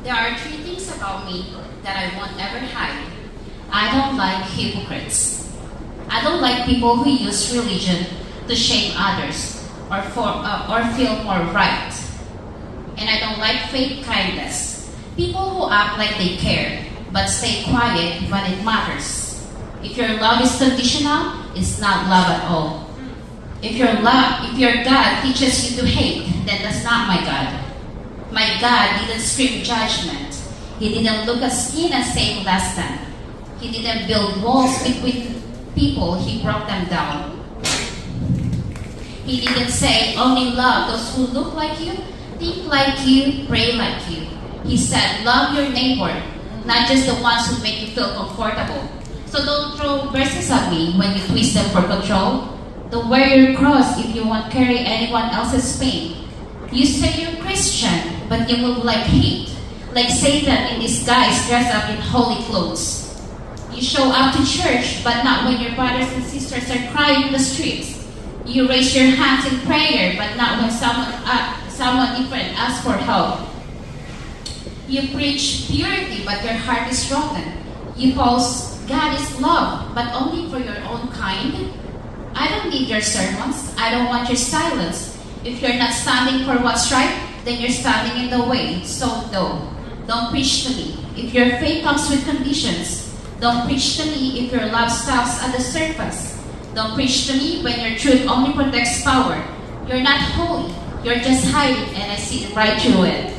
There are three things about me that I won't ever hide. I don't like hypocrites. I don't like people who use religion to shame others or feel more right. And I don't like fake kindness. People who act like they care but stay quiet when it matters. If your love is conditional, it's not love at all. If your God teaches you to hate, then that's not my God. My God didn't scream judgment. He didn't look at skin and say less than. He didn't build walls between people, he broke them down. He didn't say only love those who look like you, think like you, pray like you. He said love your neighbor, not just the ones who make you feel comfortable. So don't throw verses at me when you twist them for control. Don't wear your cross if you won't carry anyone else's pain. You say you're Christian, but you move like hate, like Satan in disguise dressed up in holy clothes. You show up to church, but not when your brothers and sisters are crying in the streets. You raise your hands in prayer, but not when someone different asks for help. You preach purity, but your heart is broken. You post God is love, but only for your own kind. I don't need your sermons. I don't want your silence. If you're not standing for what's right, then you're standing in the way. So no, don't preach to me. If your faith comes with conditions, don't preach to me if your love stops at the surface. Don't preach to me when your truth only protects power. You're not holy. You're just hiding, and I see right through it.